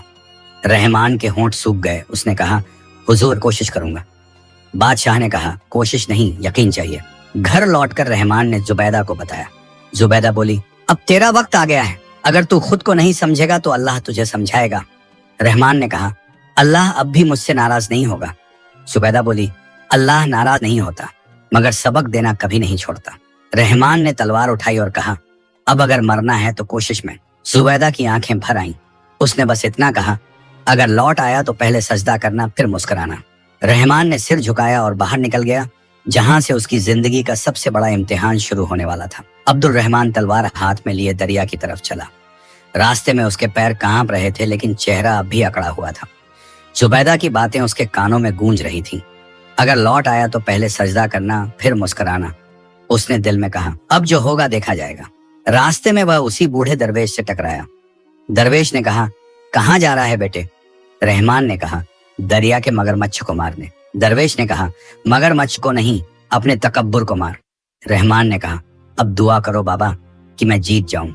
रहमान के होंठ सूख गए। उसने कहा, हुजूर कोशिश करूंगा। बादशाह ने कहा, कोशिश नहीं, यकीन चाहिए। घर लौटकर रहमान ने जुबैदा को बताया। जुबैदा बोली, अब तेरा वक्त आ गया है। अगर तू खुद को नहीं समझेगा तो अल्लाह तुझे समझाएगा। रहमान ने कहा, अल्लाह अब भी मुझसे नाराज नहीं होगा। जुबैदा बोली, अल्लाह नाराज नहीं होता, मगर सबक देना कभी नहीं छोड़ता। रहमान ने तलवार उठाई और कहा, अब अगर मरना है तो कोशिश में। जुबैदा की आंखें भर आईं। उसने बस इतना कहा, अगर लौट आया तो पहले सजदा करना, फिर मुस्कुराना। रहमान ने सिर झुकाया और बाहर निकल गया, जहां से उसकी जिंदगी का सबसे बड़ा इम्तिहान शुरू होने वाला था। अब्दुल रहमान तलवार हाथ में लिए दरिया की तरफ चला। रास्ते में उसके पैर कांप रहे थे, लेकिन चेहरा अब भी अकड़ा हुआ था। जुबैदा की बातें उसके कानों में गूंज रही थीं। अगर लौट आया तो पहले सजदा करना, फिर मुस्कुराना। उसने दिल में कहा, अब जो होगा देखा जाएगा। रास्ते में वह उसी बूढ़े दरवेश से टकराया। दरवेश ने कहा, कहाँ जा रहा है बेटे? रहमान ने कहा, दरिया के मगरमच्छ को मारने। दरवेश ने कहा, मगरमच्छ को नहीं, अपने तकब्बुर को मार। रहमान ने कहा, अब दुआ करो बाबा कि मैं जीत जाऊं।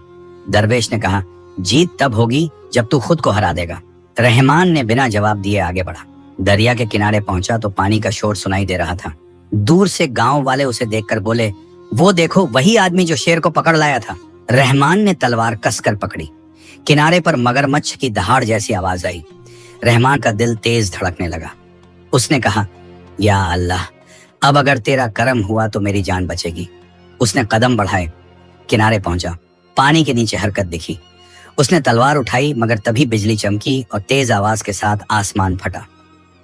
दरवेश ने कहा, जीत तब होगी जब तू खुद को हरा देगा। रहमान ने बिना जवाब दिए आगे बढ़ा। दरिया के किनारे पहुंचा तो पानी का शोर सुनाई दे रहा था। दूर से गांव वाले उसे देखकर बोले, वो देखो वही आदमी जो शेर को पकड़ लाया था। रहमान ने तलवार कसकर पकड़ी। किनारे पर मगरमच्छ की दहाड़ जैसी आवाज आई। रहमान का दिल तेज धड़कने लगा। उसने कहा, या अल्लाह, अब अगर तेरा करम हुआ तो मेरी जान बचेगी। उसने कदम बढ़ाए, किनारे पहुंचा। पानी के नीचे हरकत दिखी। उसने तलवार उठाई, मगर तभी बिजली चमकी और तेज आवाज के साथ आसमान फटा।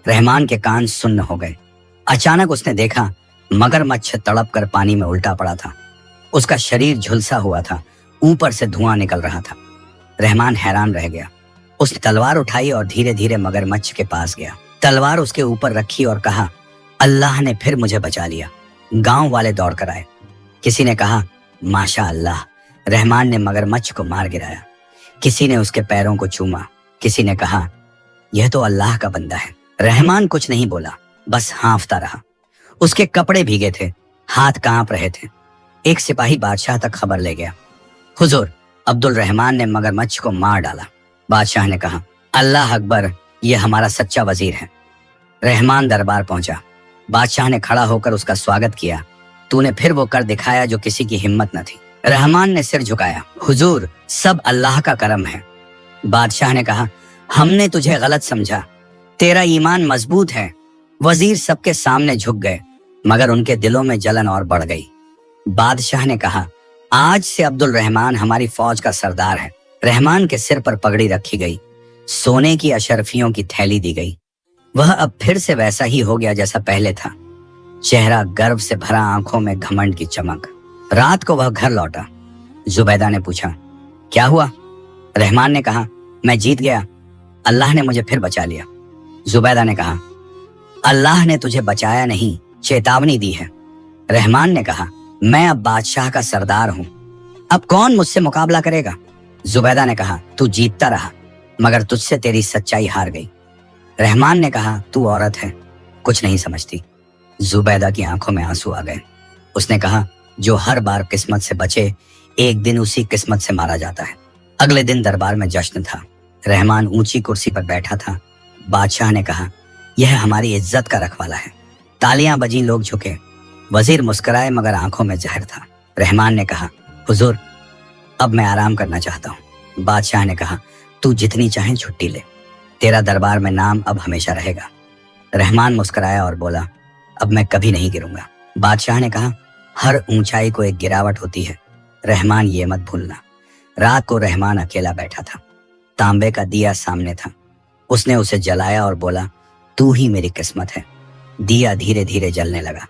रहमान के कान सुन्न हो गए। अचानक उसने देखा मगरमच्छ तड़प कर पानी में उल्टा पड़ा था। उसका शरीर झुलसा हुआ था, ऊपर से धुआं निकल रहा था। रहमान हैरान रह गया। उसने तलवार उठाई और धीरे धीरे मगरमच्छ के पास गया। तलवार उसके ऊपर रखी और कहा, अल्लाह ने फिर मुझे बचा लिया। गांव वाले दौड़ कर आए। किसी ने कहा, माशा अल्लाह, रहमान ने मगरमच्छ को मार गिराया। किसी ने उसके पैरों को चूमा। किसी ने कहा, यह तो अल्लाह का बंदा है। रहमान कुछ नहीं बोला, बस हाँफता रहा। उसके कपड़े भीगे थे, हाथ कांप रहे थे। एक सिपाही बादशाह तक खबर ले गया। हुजूर, अब्दुल रहमान ने मगरमच्छ को मार डाला। बादशाह ने कहा, अल्लाह अकबर, यह हमारा सच्चा वजीर है। रहमान दरबार पहुंचा। बादशाह ने खड़ा होकर उसका स्वागत किया। तूने फिर वो कर दिखाया जो किसी की हिम्मत न थी। रहमान ने सिर झुकाया। हुजूर, सब अल्लाह का करम है। बादशाह ने कहा, हमने तुझे गलत समझा, तेरा ईमान मजबूत है। वजीर सबके सामने झुक गए, मगर उनके दिलों में जलन और बढ़ गई। बादशाह ने कहा, आज से अब्दुल रहमान हमारी फौज का सरदार है। रहमान के सिर पर पगड़ी रखी गई, सोने की अशरफियों की थैली दी गई। वह अब फिर से वैसा ही हो गया जैसा पहले था, चेहरा गर्व से भरा, आंखों में घमंड की चमक। रात को वह घर लौटा। जुबैदा ने पूछा, क्या हुआ? रहमान ने कहा, मैं जीत गया, अल्लाह ने मुझे फिर बचा लिया। जुबैदा ने कहा, अल्लाह ने तुझे बचाया नहीं, चेतावनी दी है। रहमान ने कहा, मैं अब बादशाह का सरदार हूं, अब कौन मुझसे मुकाबला करेगा? जुबैदा ने कहा, तू जीतता रहा, मगर तुझसे तेरी सच्चाई हार गई। रहमान ने कहा, तू औरत है, कुछ नहीं समझती। जुबैदा की आंखों में आंसू आ गए। उसने कहा, जो हर बार किस्मत से बचे, एक दिन उसी किस्मत से मारा जाता है। अगले दिन दरबार में जश्न था। रहमान ऊंची कुर्सी पर बैठा था। बादशाह ने कहा, यह हमारी इज्जत का रखवाला है। तालियां बजी, लोग झुके। वजीर मुस्कुराए, मगर आंखों में जहर था। रहमान ने कहा, हुजूर, अब मैं आराम करना चाहता हूँ। बादशाह ने कहा, तू जितनी चाहे छुट्टी ले, तेरा दरबार में नाम अब हमेशा रहेगा। रहमान मुस्कुराया और बोला, अब मैं कभी नहीं गिरूंगा। बादशाह ने कहा, हर ऊंचाई को एक गिरावट होती है, रहमान ये मत भूलना। रात को रहमान अकेला बैठा था। तांबे का दिया सामने था। उसने उसे जलाया और बोला, तू ही मेरी किस्मत है। दिया धीरे धीरे जलने लगा।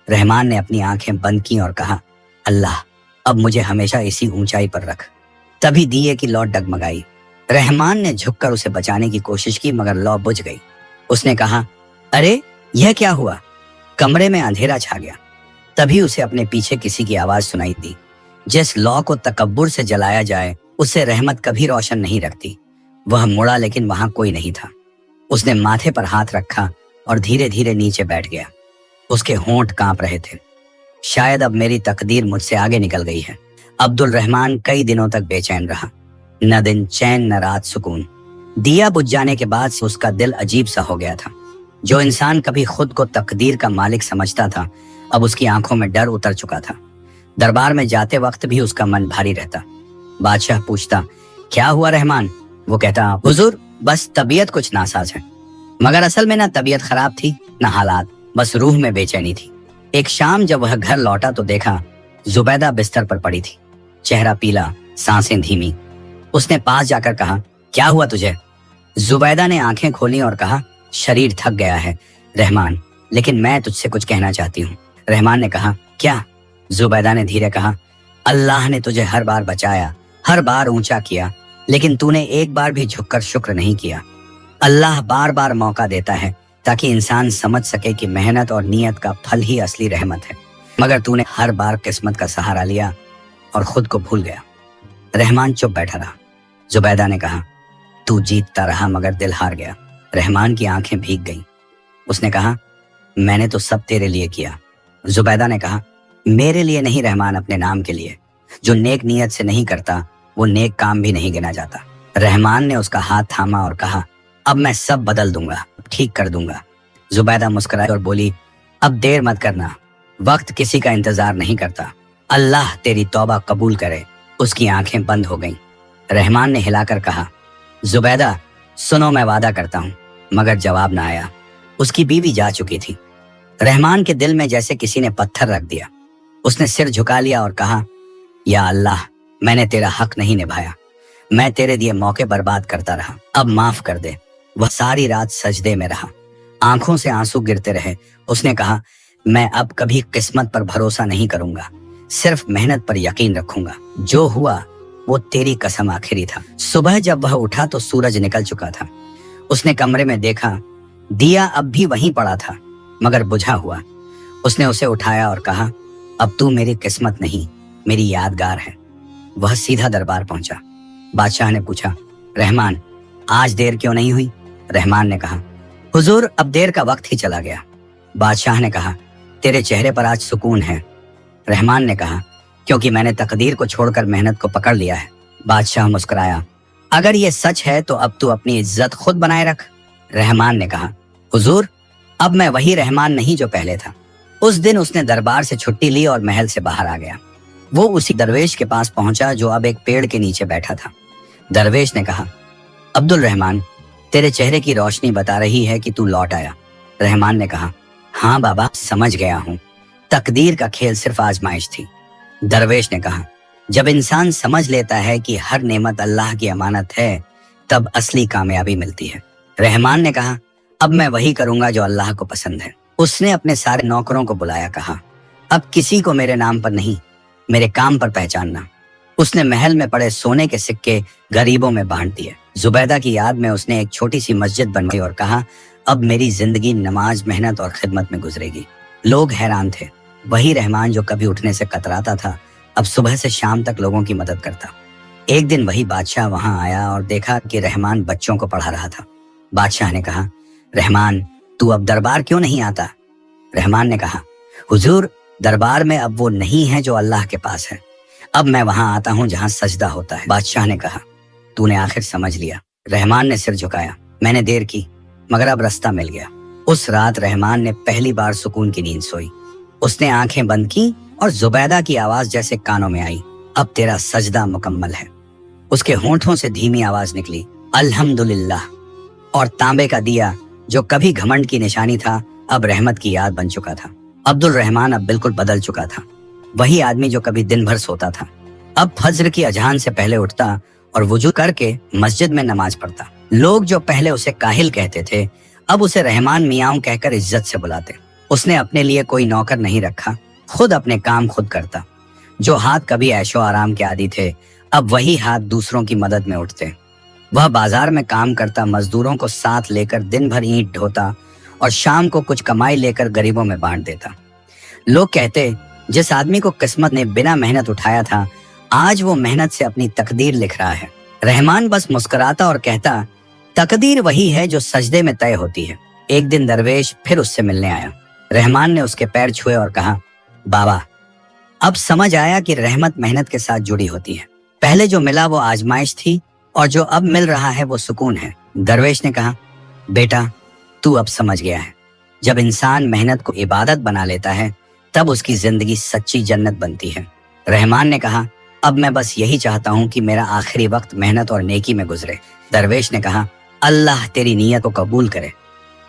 रहमान ने अपनी आंखें बंद की और कहा, अल्लाह, अब मुझे हमेशा इसी ऊंचाई पर रख। तभी दिए की लौ डगमगाई। रहमान ने झुककर उसे बचाने की कोशिश की, मगर लौ बुझ गई। उसने कहा, अरे यह क्या हुआ? कमरे में अंधेरा छा गया। तभी उसे अपने पीछे किसी की आवाज सुनाई दी। जिस लौ को तकब्बुर से जलाया जाए, उसे रहमत कभी रोशन नहीं रखती। वह मुड़ा, लेकिन वहां कोई नहीं था। उसने माथे पर हाथ रखा और धीरे धीरे नीचे बैठ गया। उसके होंठ कांप रहे थे। शायद अब मेरी तकदीर मुझसे आगे निकल गई है। अब्दुल रहमान कई दिनों तक बेचैन रहा, न दिन चैन न रात सुकून। दिया बुझ जाने के बाद से उसका दिल अजीब सा हो गया था। जो इंसान कभी खुद को तकदीर का मालिक समझता था, अब उसकी आंखों में डर उतर चुका था। दरबार में जाते वक्त भी उसका मन भारी रहता। बादशाह पूछता, क्या हुआ रहमान? वो कहता, हुजूर, बस तबीयत कुछ नासाज है। मगर असल में ना तबीयत खराब थी ना हालात, बस रूह में बेचैनी थी। एक शाम जब वह घर लौटा तो देखा जुबैदा बिस्तर पर पड़ी थी, चेहरा पीला, सांसें धीमी। उसने पास जाकर कहा, क्या हुआ तुझे? जुबैदा ने आंखें खोली और कहा, शरीर थक गया है रहमान, लेकिन मैं तुझसे कुछ कहना चाहती हूँ। रहमान ने कहा, क्या? जुबैदा ने धीरे कहा, अल्लाह ने तुझे हर बार बचाया, हर बार ऊंचा किया, लेकिन तूने एक बार भी झुककर शुक्र नहीं किया। अल्लाह बार बार मौका देता है ताकि इंसान समझ सके कि मेहनत और नियत का फल ही असली रहमत है, मगर तूने हर बार किस्मत का सहारा लिया और खुद को भूल गया। रहमान चुप बैठा रहा। जुबैदा ने कहा, तू जीतता रहा मगर दिल हार गया। रहमान की आंखें भीग गईं। उसने कहा, मैंने तो सब तेरे लिए किया। जुबैदा ने कहा, मेरे लिए नहीं रहमान, अपने नाम के लिए। जो नेक नियत से नहीं करता वो नेक काम भी नहीं गिना जाता। रहमान ने उसका हाथ थामा और कहा, अब मैं सब बदल दूंगा, ठीक कर दूंगा। जुबैदा मुस्कुराई और बोली, अब देर मत करना, वक्त किसी का इंतजार नहीं करता। अल्लाह तेरी तौबा कबूल करे। उसकी आंखें बंद हो गईं। रहमान ने हिलाकर कहा, जुबैदा सुनो, मैं वादा करता हूँ। मगर जवाब ना आया। उसकी बीवी जा चुकी थी। रहमान के दिल में जैसे किसी ने पत्थर रख दिया। उसने सिर झुका लिया और कहा, या अल्लाह, मैंने तेरा हक नहीं निभाया, मैं तेरे दिए मौके बर्बाद करता रहा, अब माफ कर दे। वह सारी रात सजदे में रहा, आंखों से आंसू गिरते रहे। उसने कहा, मैं अब कभी किस्मत पर भरोसा नहीं करूंगा, सिर्फ मेहनत पर यकीन रखूंगा। जो हुआ वो तेरी कसम आखिरी था। सुबह जब वह उठा तो सूरज निकल चुका था। उसने कमरे में देखा, दिया अब भी वहीं पड़ा था, मगर बुझा हुआ। उसने उसे उठाया और कहा, अब तू मेरी किस्मत नहीं, मेरी यादगार है। वह सीधा दरबार पहुंचा। बादशाह ने पूछा, रहमान, आज देर क्यों नहीं हुई? रहमान ने कहा, हुजूर, अब देर का वक्त ही चला गया। बादशाह ने कहा, तेरे चेहरे पर आज सुकून है। रहमान ने कहा, क्योंकि मैंने तकदीर को छोड़कर मेहनत को पकड़ लिया है। बादशाह मुस्कुराया, अगर ये सच है तो अब तू अपनी इज्जत खुद बनाए रख। रहमान ने कहा, हुजूर, अब मैं वही रहमान नहीं जो पहले था। उस दिन उसने दरबार से छुट्टी ली और महल से बाहर आ गया। वो उसी दरवेश के पास पहुंचा जो अब एक पेड़ के नीचे बैठा था। दरवेश ने कहा, अब्दुल रहमान, तेरे चेहरे की रोशनी बता रही है कि तू लौट आया। रहमान ने कहा, हाँ बाबा, समझ गया हूँ। तकदीर का खेल सिर्फ आजमाइश थी। दरवेश ने कहा, जब इंसान समझ लेता है कि हर नेमत अल्लाह की अमानत है, तब असली कामयाबी मिलती है। रहमान ने कहा, अब मैं वही करूंगा जो अल्लाह को पसंद है। उसने अपने सारे नौकरों को बुलाया, कहा, अब किसी को मेरे नाम पर नहीं, मेरे काम पर पहचानना। उसने महल में पड़े सोने के सिक्के गरीबों में बांट दिए। जुबैदा की याद में उसने एक छोटी सी मस्जिद बनवाई और कहा, अब मेरी जिंदगी नमाज, मेहनत और खिदमत में गुजरेगी। लोग हैरान थे। वही रहमान जो कभी उठने से कतराता था, अब सुबह से शाम तक लोगों की मदद करता। एक दिन वही बादशाह वहां आया और देखा कि रहमान बच्चों को पढ़ा रहा था। बादशाह ने कहा, रहमान, तू अब दरबार क्यों नहीं आता? रहमान ने कहा, हुजूर, दरबार में अब वो नहीं है जो अल्लाह के पास है। अब मैं वहां आता हूं जहां सजदा होता है। बादशाह ने कहा, तूने आखिर समझ लिया। रहमान ने सिर झुकाया, मैंने देर की, मगर अब रास्ता मिल गया। उस रात रहमान ने पहली बार सुकून की नींद सोई। उसने आंखें बंद की और जुबैदा की आवाज जैसे कानों में आई, अब तेरा सजदा मुकम्मल है। उसके होंठों से धीमी आवाज निकली, अल्हम्दुलिल्लाह। और तांबे का दिया जो कभी घमंड की निशानी था, अब रहमत की याद बन चुका था। अब्दुल रहमान अब बिल्कुल बदल चुका था। वही आदमी जो कभी दिन भर सोता था, अब फज्र की अजान से पहले उठता और वुजू करके मस्जिद में नमाज पढ़ता। लोग जो पहले उसे काहिल कहते थे, अब उसे रहमान मियाँ कहकर इज्जत से बुलाते। उसने अपने लिए कोई नौकर नहीं रखा, खुद अपने काम खुद करता। जो हाथ कभी ऐशो आराम के आदी थे, अब वही हाथ दूसरों की मदद में उठते। वह बाजार में काम करता, मजदूरों को साथ लेकर दिन भर ईंट ढोता और शाम को कुछ कमाई लेकर गरीबों में बांट देता। लोग कहते, जिस आदमी को किस्मत ने बिना मेहनत उठाया था, आज वो मेहनत से अपनी तकदीर लिख रहा है। रहमान बस मुस्कुराता और कहता, तकदीर वही है जो सजदे में तय होती है। एक दिन दरवेश फिर उससे मिलने आया। रहमान ने उसके पैर छुए और कहा, बाबा, अब समझ आया कि रहमत मेहनत के साथ जुड़ी होती है। पहले जो मिला वो आजमाइश थी और जो अब मिल रहा है वो सुकून है। दरवेश ने कहा, बेटा, तू अब समझ गया है। जब इंसान मेहनत को इबादत बना लेता है, तब उसकी जिंदगी सच्ची जन्नत बनती है। रहमान ने कहा, अब मैं बस यही चाहता हूँ कि मेरा आखिरी वक्त मेहनत और नेकी में गुजरे। दरवेश ने कहा, अल्लाह तेरी नीयत को कबूल करे।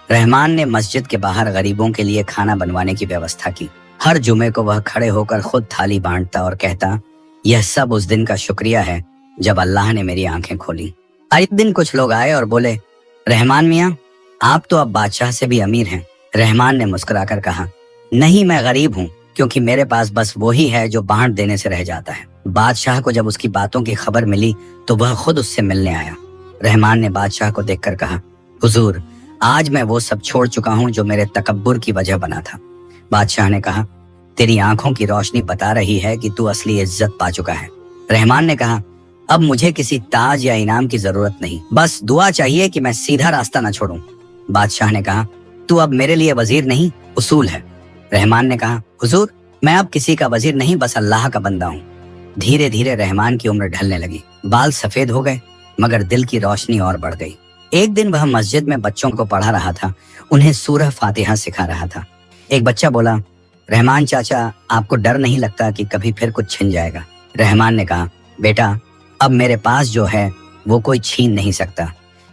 रहमान ने मस्जिद के बाहर गरीबों के लिए खाना बनवाने की व्यवस्था की। हर जुमे को वह खड़े होकर खुद थाली बांटता और कहता, यह सब उस दिन का शुक्रिया है जब अल्लाह ने मेरी आंखें खोली। एक दिन कुछ लोग आए और बोले, रहमान मियाँ, आप तो अब बादशाह से भी अमीर हैं। रहमान ने मुस्कुराकर कहा, नहीं, मैं गरीब हूँ, क्योंकि मेरे पास बस वो ही है जो बांट देने से रह जाता है। बादशाह को जब उसकी बातों की खबर मिली तो वह खुद उससे मिलने आया। रहमान ने बादशाह को देखकर कहा, हुजूर, आज मैं वो सब छोड़ चुका हूँ जो मेरे तकब्बुर की वजह बना था। बादशाह ने कहा, तेरी आंखों की रोशनी बता रही है कि तू असली इज्जत पा चुका है। रहमान ने कहा, अब मुझे किसी ताज या इनाम की जरूरत नहीं, बस दुआ चाहिए कि मैं सीधा रास्ता न छोड़ूं। बादशाह ने कहा, तू अब मेरे लिए वजीर नहीं, उसूल है। रहमान ने कहा, हुजूर, मैं अब किसी का वजीर नहीं, बस अल्लाह का बंदा हूँ। धीरे धीरे रहमान की उम्र ढलने लगी। बाल सफेद हो गए, मगर दिल की रोशनी और बढ़ गई। एक दिन वह मस्जिद में बच्चों को पढ़ा रहा था, उन्हें सूरह फातिहा सिखा रहा था। एक बच्चा बोला, रहमान चाचा, आपको डर नहीं लगता कि कभी फिर कुछ छिन जाएगा? रहमान ने कहा, बेटा, अब मेरे पास जो है वो कोई छीन नहीं सकता,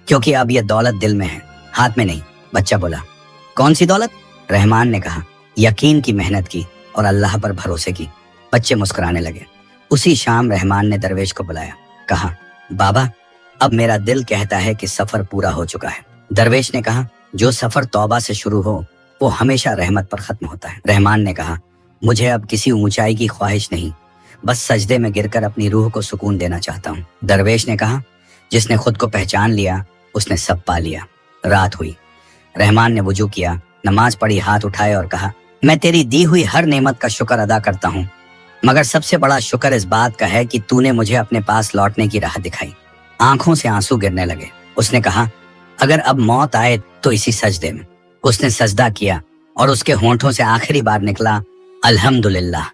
क्योंकि अब यह दौलत दिल में है, हाथ में नहीं। बच्चा बोला, कौन सी दौलत? रहमान ने कहा, यकीन की, मेहनत की और अल्लाह पर भरोसे की। बच्चे मुस्कुराने लगे। उसी शाम रहमान ने दरवेश को बुलाया, कहा, बाबा, अब मेरा दिल कहता है कि सफर पूरा हो चुका है। दरवेश ने कहा, जो सफर तौबा से शुरू हो वो हमेशा रहमत पर खत्म होता है। रहमान ने कहा, मुझे अब किसी ऊंचाई की ख्वाहिश नहीं, बस सजदे में गिरकर अपनी रूह को सुकून देना चाहता हूँ। दरवेश ने कहा, जिसने खुद को पहचान लिया उसने सब पा लिया। रात हुई। रहमान ने वुजू किया, नमाज पढ़ी, हाथ उठाए और कहा, मैं तेरी दी हुई हर नेमत का शुक्र अदा करता हूँ, मगर सबसे बड़ा शुक्र इस बात का है कि तूने मुझे अपने पास लौटने की राह दिखाई। आंखों से आंसू गिरने लगे। उसने कहा, अगर अब मौत आए तो इसी सजदे में। उसने सजदा किया और उसके होंठों से आखिरी बार निकला, अल्हम्दुलिल्लाह।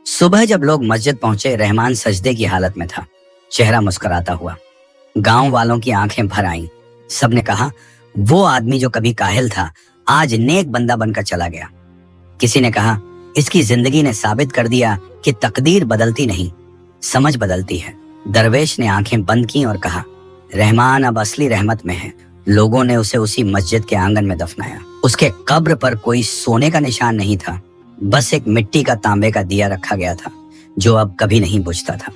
सुबह जब लोग मस्जिद पहुंचे, रहमान सजदे की हालत में था, चेहरा मुस्कुराता हुआ। गांव वालों की आंखें भर आईं। सबने कहा, वो आदमी जो कभी काहिल था आज नेक बंदा बनकर चला गया। किसी ने कहा, इसकी जिंदगी ने साबित कर दिया कि तकदीर बदलती नहीं, समझ बदलती है। दरवेश ने आंखें बंद की और कहा, रहमान अब असली रहमत में है। लोगों ने उसे उसी मस्जिद के आंगन में दफनाया। उसके कब्र पर कोई सोने का निशान नहीं था, बस एक मिट्टी का तांबे का दिया रखा गया था जो अब कभी नहीं बुझता था।